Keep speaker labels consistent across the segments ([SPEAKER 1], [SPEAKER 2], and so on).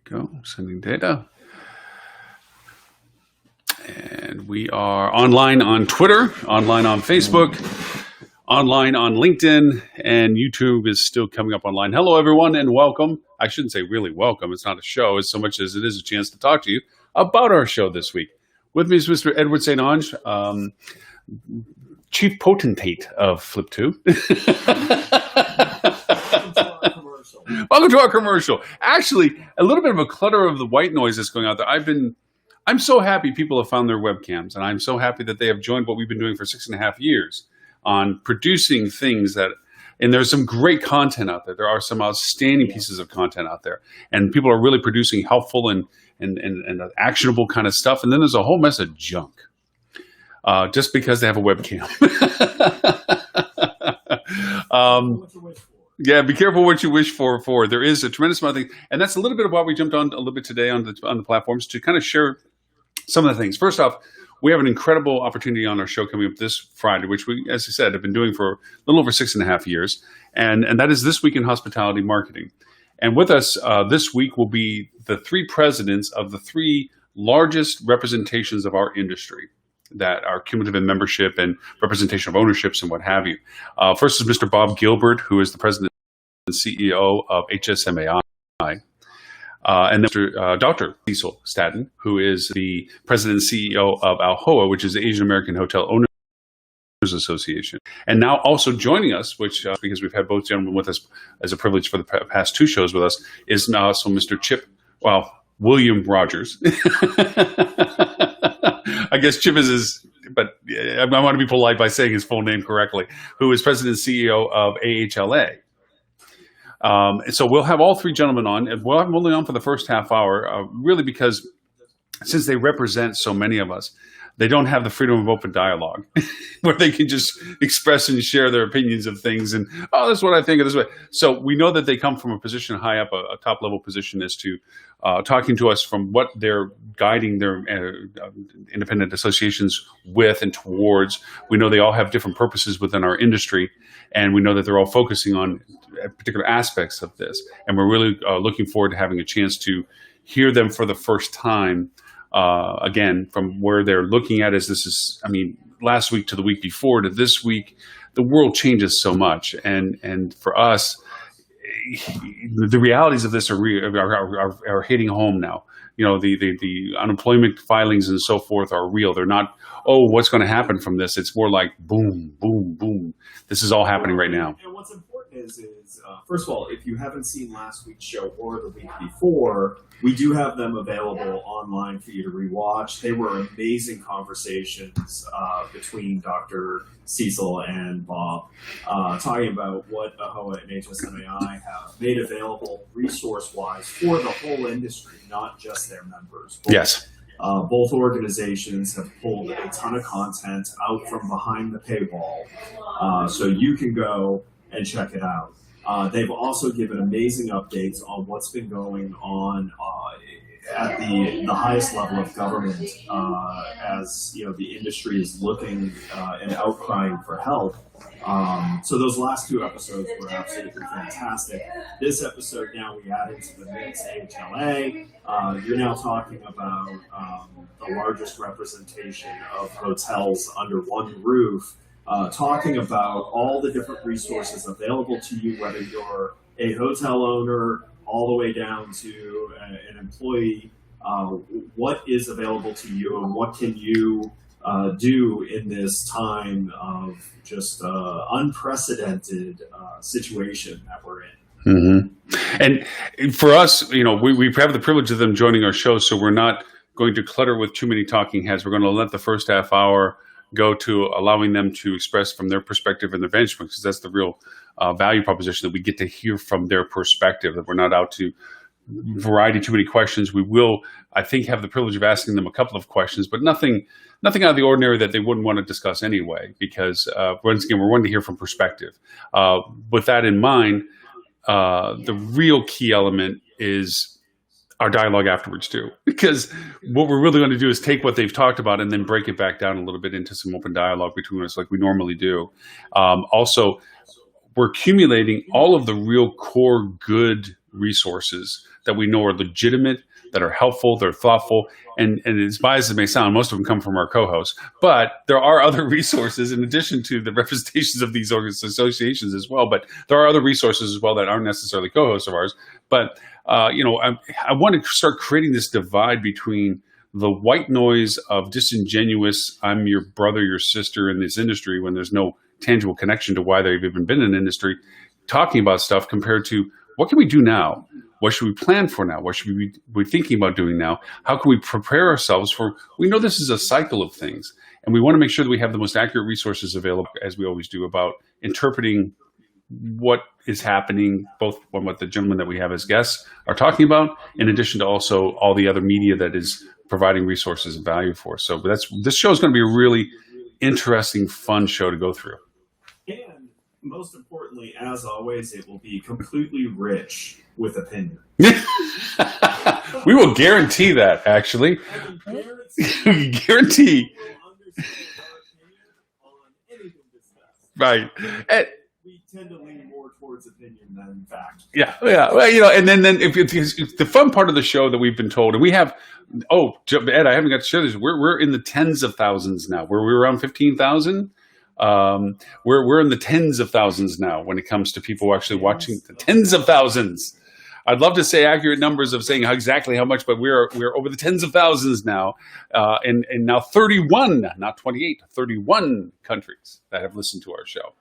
[SPEAKER 1] Go, sending data. And we are online on Twitter, online on Facebook, online on LinkedIn, and YouTube is still coming up online. Hello, everyone, and welcome. I shouldn't say really welcome. It's not a show as so much as it is a chance to talk to you about our show this week. With me is Mr. Edward St. Onge, Chief Potentate of Flip2. Welcome to our commercial. Actually, a little bit of a clutter of the white noise that's going out there. I'm so happy people have found their webcams, and I'm so happy that they have joined what we've been doing for 6.5 years on producing things that, and there's some great content out there. There are some outstanding pieces of content out there, and people are really producing helpful and actionable kind of stuff. And then there's a whole mess of junk, just because they have a webcam. Yeah, be careful what you wish for. There is a tremendous amount of things, and that's a little bit of why we jumped on a little bit today on the platforms to kind of share some of the things. First off, we have an incredible opportunity on our show coming up this Friday, which we, as I said, have been doing for a little over 6.5 years, and that is This Week in Hospitality Marketing. And with us this week will be the three presidents of the three largest representations of our industry that are cumulative in membership and representation of ownerships and what have you. First is Mr. Bob Gilbert, who is the president and CEO of HSMAI. And then Dr. Cecil Staton, who is the president and CEO of ALHOA, which is the Asian American Hotel Owners Association. And now also joining us, which because we've had both gentlemen with us as a privilege for the past two shows with us, is now also Mr. William Rogers. I guess Chip is his, but I want to be polite by saying his full name correctly, who is president and CEO of AHLA. And so we'll have all three gentlemen on, and we'll have them only on for the first half hour, really because since they represent so many of us, they don't have the freedom of open dialogue where they can just express and share their opinions of things and, oh, this is what I think of this way. So we know that they come from a position high up, a top level position as to talking to us from what they're guiding their independent associations with and towards. We know they all have different purposes within our industry, and we know that they're all focusing on particular aspects of this. And we're really looking forward to having a chance to hear them for the first time. Again, from where they're looking at this is, last week to the week before to this week, the world changes so much. And for us, the realities of this are hitting home now. You know, the unemployment filings and so forth are real. They're not, what's going to happen from this? It's more like boom, boom, boom. This is all happening right now.
[SPEAKER 2] And what's important is first of all, if you haven't seen last week's show or the week before, we do have them available online for you to rewatch. They were amazing conversations between Dr. Cecil and Bob, talking about what AHOA and HSMAI have made available resource-wise for the whole industry, not just their members.
[SPEAKER 1] Yes.
[SPEAKER 2] Both organizations have pulled a ton of content out from behind the paywall, so you can go and check it out. They've also given amazing updates on what's been going on at the highest level of government as the industry is looking and outcrying for help. So those last two episodes were absolutely fantastic. This episode now we added to the mix AHLA. You're now talking about the largest representation of hotels under one roof. Talking about all the different resources available to you, whether you're a hotel owner all the way down to an employee, what is available to you and what can you do in this time of just unprecedented situation that we're in.
[SPEAKER 1] Mm-hmm. And for us, we have the privilege of them joining our show, so we're not going to clutter with too many talking heads. We're going to let the first half hour go to allowing them to express from their perspective and their benchmarks, because that's the real value proposition, that we get to hear from their perspective, that we're not out to variety too many questions. We will, I think, have the privilege of asking them a couple of questions, but nothing out of the ordinary that they wouldn't want to discuss anyway, because once again, we're wanting to hear from perspective. With that in mind, the real key element is our dialogue afterwards too, because what we're really going to do is take what they've talked about and then break it back down a little bit into some open dialogue between us like we normally do. Also, we're accumulating all of the real core good resources that we know are legitimate, that are helpful, they're thoughtful, and as biased as it may sound, most of them come from our co-hosts. But there are other resources in addition to the representations of these associations as well. But there are other resources as well that aren't necessarily co-hosts of ours. But I want to start creating this divide between the white noise of disingenuous, I'm your brother, your sister in this industry, when there's no tangible connection to why they've even been in the industry, talking about stuff, compared to what can we do now? What should we plan for now? What should we be thinking about doing now? How can we prepare ourselves for, we know this is a cycle of things, and we want to make sure that we have the most accurate resources available, as we always do, about interpreting what is happening, both on what the gentlemen that we have as guests are talking about, in addition to also all the other media that is providing resources and value for us. So this show is going to be a really interesting, fun show to go through.
[SPEAKER 2] And most importantly, as always, it will be completely rich with opinion.
[SPEAKER 1] We will guarantee that, actually. We guarantee. Right. And,
[SPEAKER 2] we tend to lean more towards opinion than fact.
[SPEAKER 1] Yeah. Well, and then if the fun part of the show that we've been told, and we have, Ed, I haven't got to share this. We're in the tens of thousands now. We're around 15,000. We're in the tens of thousands now when it comes to people actually watching. The tens of thousands. I'd love to say accurate numbers of saying exactly how much, but we're over the tens of thousands now, and now 31, not 28, 31 countries that have listened to our show.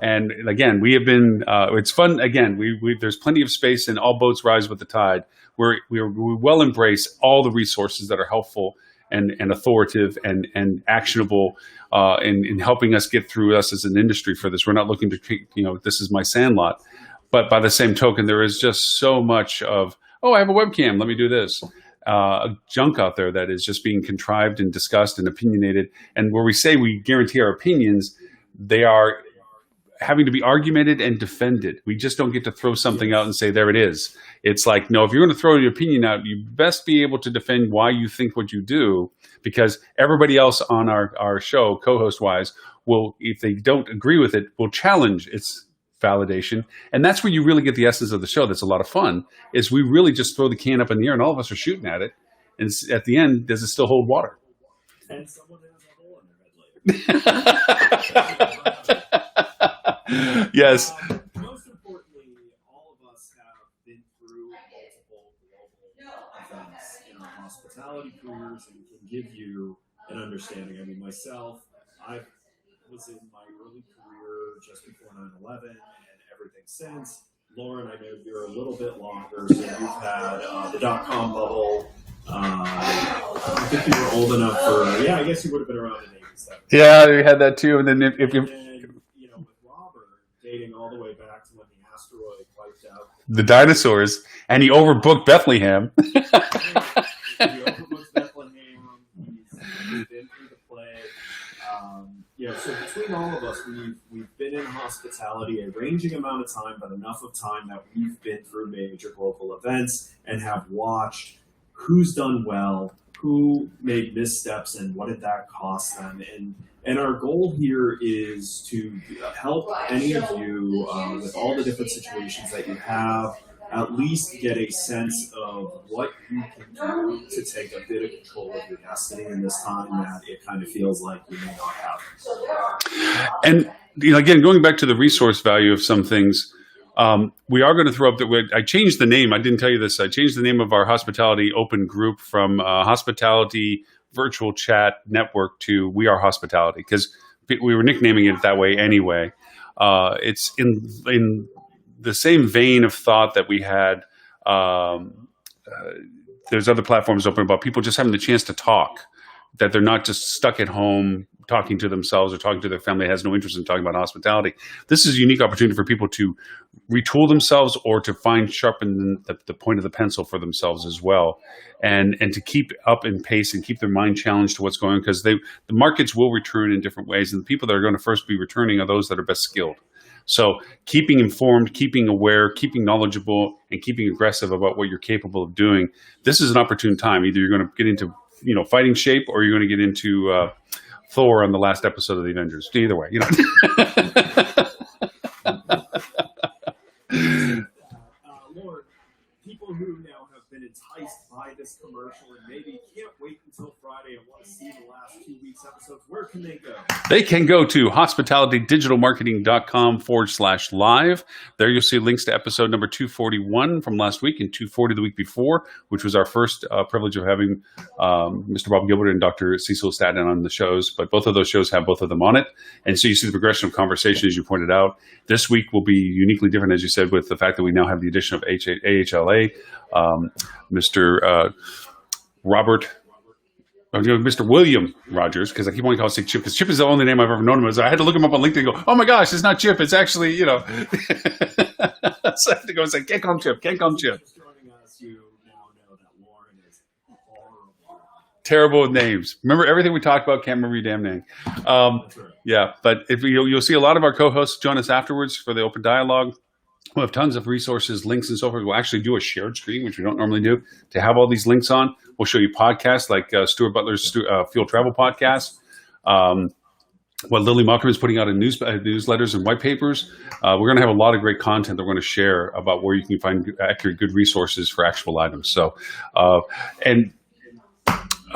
[SPEAKER 1] And again, we have been. It's fun. Again, there's plenty of space, and all boats rise with the tide. We well embrace all the resources that are helpful and authoritative and actionable in helping us get through us as an industry for this. We're not looking to treat, this is my sandlot. But by the same token, there is just so much of, I have a webcam, let me do this. Junk out there that is just being contrived and discussed and opinionated. And where we say we guarantee our opinions, they are having to be argumented and defended. We just don't get to throw something out and say, there it is. It's like, no, if you're going to throw your opinion out, you best be able to defend why you think what you do, because everybody else on our show, co-host-wise, will, if they don't agree with it, will challenge its validation. And that's where you really get the essence of the show. That's a lot of fun, is we really just throw the can up in the air and all of us are shooting at it. And at the end, does it still hold water?
[SPEAKER 2] And someone has a hole in their head later.
[SPEAKER 1] Yes.
[SPEAKER 2] Most importantly, all of us have been through multiple global events in our hospitality careers and can give you an understanding. I mean, myself, I was in my early career just before 9/11 and everything since. Lauren, I know you're a little bit longer, so you've had the dot-com bubble. I think you were old enough for, I guess you would have been around in 87.
[SPEAKER 1] Yeah, we had that too. And then if you...
[SPEAKER 2] with Robert, dating all the way back to when the asteroid wiped out
[SPEAKER 1] the dinosaurs, and he overbooked Bethlehem.
[SPEAKER 2] He overbooked Bethlehem. He's been through the plague. So between all of us, we've been in hospitality a ranging amount of time, but enough of time that we've been through major global events and have watched who's done well, who made missteps, and what did that cost them. And our goal here is to help any of you with all the different situations that you have, at least get a sense of what you can do to take a bit of control of your destiny in this time that it kind of feels like you may not have. And
[SPEAKER 1] again, going back to the resource value of some things, we are going to throw up that I changed the name. I didn't tell you this. I changed the name of our hospitality open group from Hospitality Virtual Chat Network to We Are Hospitality, because we were nicknaming it that way anyway. It's in the same vein of thought that we had. There's other platforms open about people just having the chance to talk, that they're not just stuck at home talking to themselves or talking to their family, has no interest in talking about hospitality. This is a unique opportunity for people to retool themselves or to sharpen the point of the pencil for themselves as well, and to keep up in pace and keep their mind challenged to what's going on, because the markets will return in different ways, and the people that are going to first be returning are those that are best skilled. So keeping informed, keeping aware, keeping knowledgeable, and keeping aggressive about what you're capable of doing. This is an opportune time. Either you're going to get into fighting shape, or you're going to get into Thor on the last episode of the Avengers. Either way,
[SPEAKER 2] Lord, last 2 weeks' episodes, where can they go?
[SPEAKER 1] They can go to hospitalitydigitalmarketing.com/live. There you'll see links to episode number 241 from last week and 240 the week before, which was our first privilege of having Mr. Bob Gilbert and Dr. Cecil Staten on the shows. But both of those shows have both of them on it. And so you see the progression of conversation, as you pointed out. This week will be uniquely different, as you said, with the fact that we now have the addition of AHLA, Mr. Robert... Mr. William Rogers, because I keep wanting to call him Chip, because Chip is the only name I've ever known him as. I had to look him up on LinkedIn and go, oh my gosh, it's not Chip. It's actually, So I have to go and say, can't call him Chip.
[SPEAKER 2] Joining us, you now know that Lauren is horrible.
[SPEAKER 1] Terrible with names. Remember everything we talked about, can't remember your damn name.
[SPEAKER 2] That's right.
[SPEAKER 1] Yeah, but if you'll see a lot of our co-hosts join us afterwards for the open dialogue. We'll have tons of resources, links, and so forth. We'll actually do a shared screen, which we don't normally do, to have all these links on. We'll show you podcasts like Stuart Butler's Field Travel Podcast. What Lily Malcolm is putting out in newsletters and white papers. We're going to have a lot of great content that we're going to share about where you can find accurate, good resources for actual items. So, and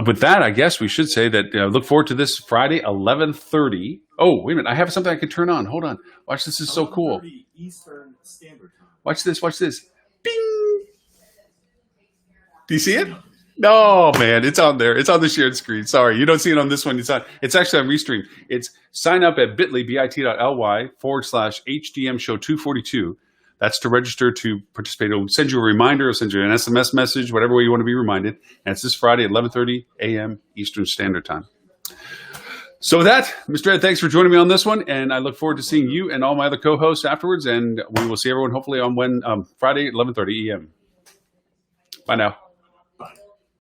[SPEAKER 1] with that, I guess we should say that look forward to this Friday, 11:30. Oh, wait a minute. I have something I could turn on. Hold on. Watch this. This is so cool.
[SPEAKER 2] Eastern Standard Time.
[SPEAKER 1] Watch this. Bing. Do you see it? No, man. It's on there. It's on the shared screen. Sorry. You don't see it on this one. It's actually on Restream. It's sign up at bit.ly/HDM show 242. That's to register to participate. It'll send you a reminder. It'll send you an SMS message, whatever way you want to be reminded. And it's this Friday at 11:30 a.m. Eastern Standard Time. So with that, Mr. Ed, thanks for joining me on this one. And I look forward to seeing you and all my other co-hosts afterwards. And we will see everyone hopefully on Friday at 11:30 a.m. Bye now.